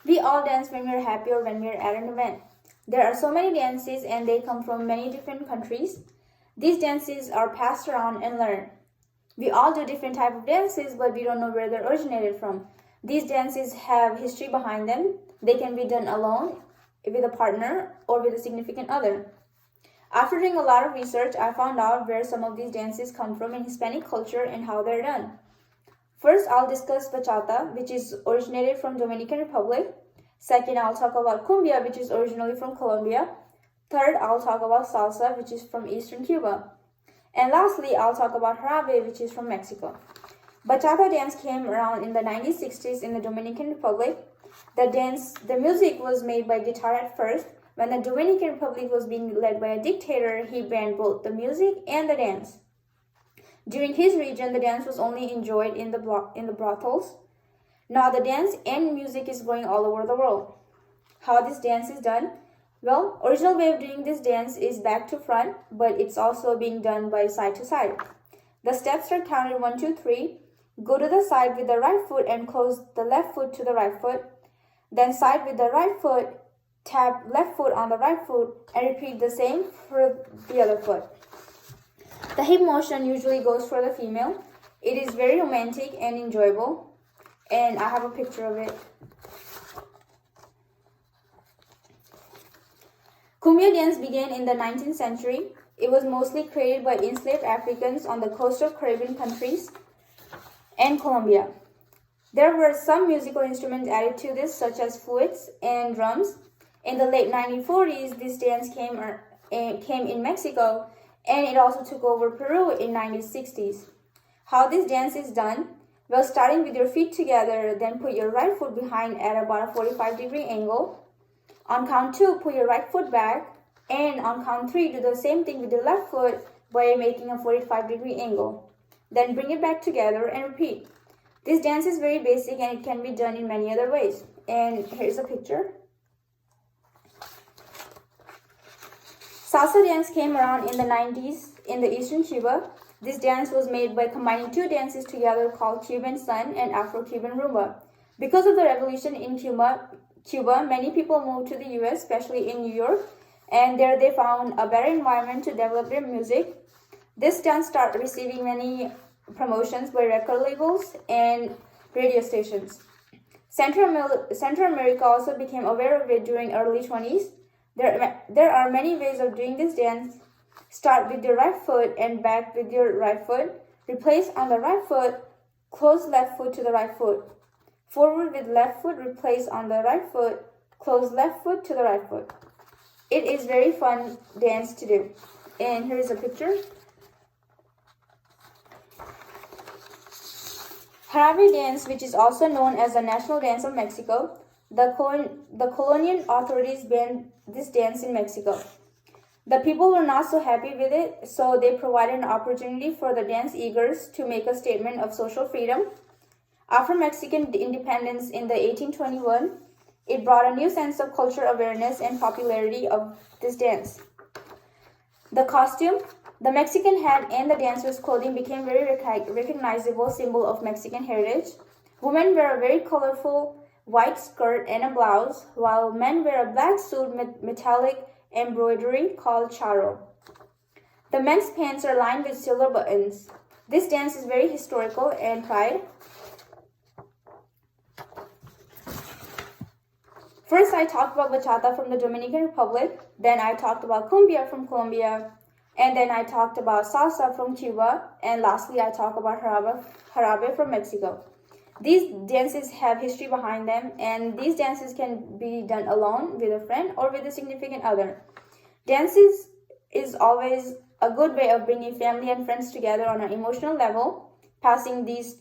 We all dance when we're happy or when we're at an event. There are so many dances and they come from many different countries. These dances are passed around and learned. We all do different type of dances, but we don't know where they originated from. These dances have history behind them. They can be done alone, with a partner, or with a significant other. After doing a lot of research, I found out where some of these dances come from in Hispanic culture and how they're done. First, I'll discuss bachata, which is originated from Dominican Republic. Second, I'll talk about cumbia, which is originally from Colombia. Third, I'll talk about salsa, which is from Eastern Cuba. And lastly, I'll talk about jarabe, which is from Mexico. Bachata dance came around in the 1960s in the Dominican Republic. The music was made by guitar at first. When the Dominican Republic was being led by a dictator, he banned both the music and the dance. During his region, the dance was only enjoyed in the brothels. Now the dance and music is going all over the world. How this dance is done? Well, original way of doing this dance is back to front, but it's also being done by side to side. The steps are counted 1, 2, 3. Go to the side with the right foot and close the left foot to the right foot. Then side with the right foot, tap left foot on the right foot, and repeat the same for the other foot. The hip motion usually goes for the female. It is very romantic and enjoyable, and I have a picture of it. Cumbia dance began in the 19th century. It was mostly created by enslaved Africans on the coast of Caribbean countries and Colombia. There were some musical instruments added to this, such as flutes and drums. In the late 1940s, this dance came in Mexico, and it also took over Peru in 1960s. How this dance is done? Well, starting with your feet together, then put your right foot behind at about a 45-degree angle. On count 2, put your right foot back, and on count 3, do the same thing with your left foot by making a 45-degree angle. Then bring it back together and repeat. This dance is very basic and it can be done in many other ways. And here's a picture. Salsa dance came around in the 90s in the Eastern Cuba. This dance was made by combining two dances together called Cuban Sun and Afro-Cuban Rumba. Because of the revolution in Cuba, many people moved to the US, especially in New York, and there they found a better environment to develop their music. This dance started receiving many promotions by record labels and radio stations. Central America also became aware of it during early 20s. There are many ways of doing this dance. Start with your right foot and back with your right foot. Replace on the right foot, close left foot to the right foot. Forward with left foot, replace on the right foot, close left foot to the right foot. It is very fun dance to do. And here is a picture. Jarabe dance, which is also known as the national dance of Mexico, the colonial authorities banned this dance in Mexico. The people were not so happy with it, so they provided an opportunity for the dance eagers to make a statement of social freedom. After Mexican independence in the 1821, it brought a new sense of cultural awareness and popularity of this dance. The costume, the Mexican hat and the dancer's clothing became very recognizable symbol of Mexican heritage. Women wear a very colorful white skirt and a blouse, while men wear a black suit with metallic embroidery called charro. The men's pants are lined with silver buttons. This dance is very historical and pride. First, I talked about bachata from the Dominican Republic, then I talked about cumbia from Colombia, and then I talked about salsa from Cuba, and lastly, I talked about jarabe from Mexico. These dances have history behind them, and these dances can be done alone, with a friend, or with a significant other. Dances is always a good way of bringing family and friends together on an emotional level, passing these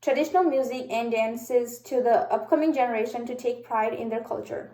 traditional music and dances to the upcoming generation to take pride in their culture.